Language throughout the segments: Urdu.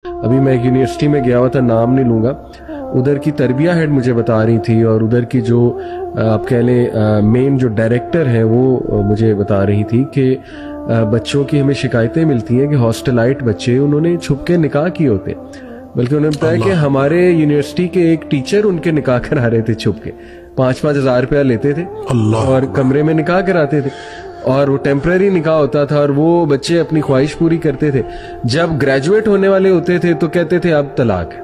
ابھی میں ایک یونیورسٹی میں گیا ہوا تھا, نام نہیں لوں گا, ادھر کی تربیہ ہیڈ مجھے بتا رہی تھی, اور ادھر کی جو آپ کہہ لیں مین جو ڈائریکٹر ہیں وہ مجھے بتا رہی تھی کہ بچوں کی ہمیں شکایتیں ملتی ہیں کہ ہاسٹلائٹ بچے انہوں نے چھپ کے نکاح کیے ہوتے, بلکہ انہوں نے بتایا کہ ہمارے یونیورسٹی کے ایک ٹیچر ان کے نکاح کرا رہے تھے چھپ کے, 5-5 ہزار روپیہ لیتے تھے اور کمرے میں نکاح کراتے تھے, اور وہ ٹیمپرری نکاح ہوتا تھا, اور وہ بچے اپنی خواہش پوری کرتے تھے. جب گریجویٹ ہونے والے ہوتے تھے تو کہتے تھے اب طلاق ہے,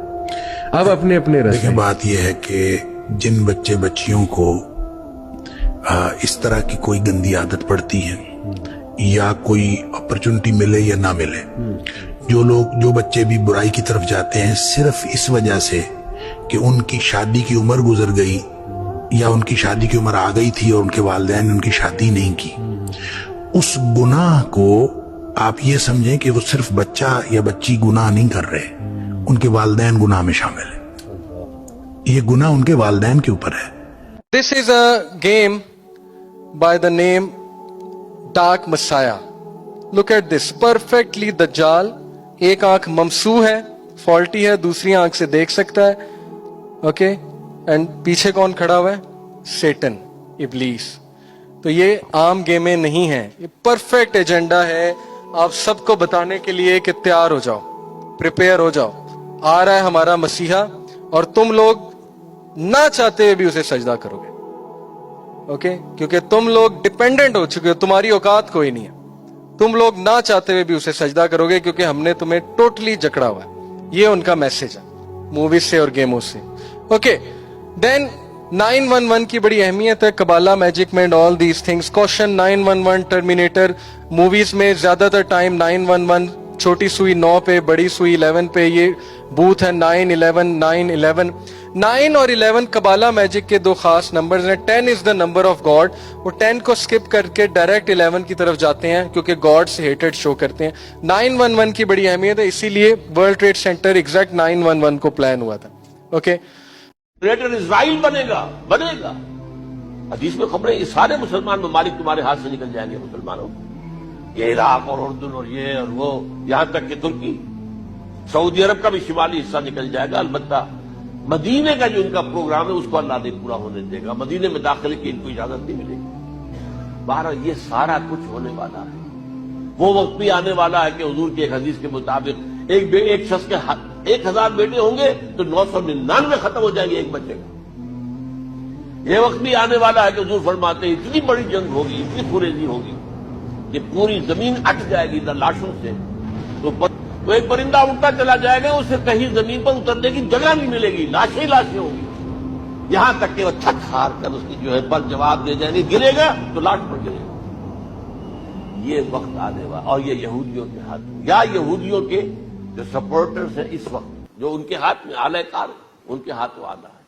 اب اپنے اپنے رستے. دیکھیں بات یہ ہے کہ جن بچے بچیوں کو اس طرح کی کوئی گندی عادت پڑتی ہے یا کوئی اپرچونٹی ملے یا نہ ملے, جو بچے بھی برائی کی طرف جاتے ہیں صرف اس وجہ سے کہ ان کی شادی کی عمر گزر گئی یا ان کی شادی کی عمر آ گئی تھی اور ان کے والدین نے ان کی شادی نہیں کی, اس گناہ کو آپ یہ سمجھیں کہ وہ صرف بچہ یا بچی گناہ نہیں کر رہے, ان کے والدین گناہ میں شامل ہیں, یہ گناہ ان کے والدین کے اوپر ہے. This is a game by the name Dark Messiah. Look at this, perfectly دجال, ایک آنکھ ممسوح ہے, فالٹی ہے, دوسری آنکھ سے دیکھ سکتا ہے, اوکے, اینڈ پیچھے کون کھڑا ہوا ہے؟ سیٹن, ابلیس. تو یہ عام گیمیں نہیں ہیں, یہ پرفیکٹ ایجنڈا ہے آپ سب کو بتانے کے لیے کہ تیار ہو جاؤ, پریپیئر ہو جاؤ, آ رہا ہے ہمارا مسیحا, اور تم لوگ نہ چاہتے ہوئے بھی اسے سجدہ کرو گے, اوکے, کیونکہ تم لوگ ڈیپینڈنٹ ہو چکے ہو, تمہاری اوقات کوئی نہیں ہے, تم لوگ نہ چاہتے ہوئے بھی اسے سجدہ کرو گے کیونکہ ہم نے تمہیں ٹوٹلی جکڑا ہوا ہے. یہ ان کا میسج ہے موویز سے اور گیموں سے. اوکے, دین 911 کی بڑی اہمیت ہے Kabbalah, magic mind, all these things. Question 911, Terminator movies میں زیادہ تر ٹائم 911, چھوٹی سوئی 9 پہ, بڑی سوئی 11 پہ, یہ بوتھ ہے 911, 911. 9 اور 11 کبالا میجک کے دو خاص نمبرز ہیں. 10 از دا نمبر آف گاڈ, وہ 10 کو سکپ کر کے ڈائریکٹ 11 کی طرف جاتے ہیں کیونکہ گاڈ سے ہیٹڈ شو کرتے ہیں. 911 کی بڑی اہمیت ہے, اسی لیے ورلڈ ٹریڈ سینٹر ایگزیکٹ 911 کو پلان ہوا تھا. اوکے, گریٹر اسرائیل بنے گا. حدیث میں خبریں یہ سارے مسلمان ممالک تمہارے ہاتھ سے نکل جائیں گے مسلمانوں, یہ عراق اور اردن اور یہ اور وہ, یہاں تک کہ ترکی, سعودی عرب کا بھی شمالی حصہ نکل جائے گا. البتہ مدینے کا جو ان کا پروگرام ہے اس کو اللہ نہیں پورا ہونے دے گا, مدینے میں داخلے کی ان کو اجازت نہیں ملے گی. بہرحال یہ سارا کچھ ہونے والا ہے. وہ وقت بھی آنے والا ہے کہ حضور کی ایک حدیث کے مطابق ایک شخص کے 1000 بیٹے ہوں گے تو 999 ختم ہو جائیں گے ایک بچے کا. یہ وقت بھی آنے والا ہے کہ حضور فرماتے ہیں اتنی بڑی جنگ ہوگی, اتنی خونریزی ہوگی کہ پوری زمین اٹ جائے گی لاشوں سے. تو ایک پرندہ اٹھتا چلا جائے گا, اسے کہیں زمین پر اترنے کی جگہ نہیں ملے گی, لاشیں لاشیں ہوں گی, یہاں تک کہ وہ تھک ہار کر اس کی جو ہے پر جواب دے جائیں گے, گرے گا تو لاش پر گرے گا. یہ وقت آنے والا, اور یہ یہودیوں کے ہاتھ میں, یا یہودیوں کے جو سپورٹرز ہیں اس وقت, جو ان کے ہاتھ میں اعلی کار ان کے ہاتھ میں آنا ہے.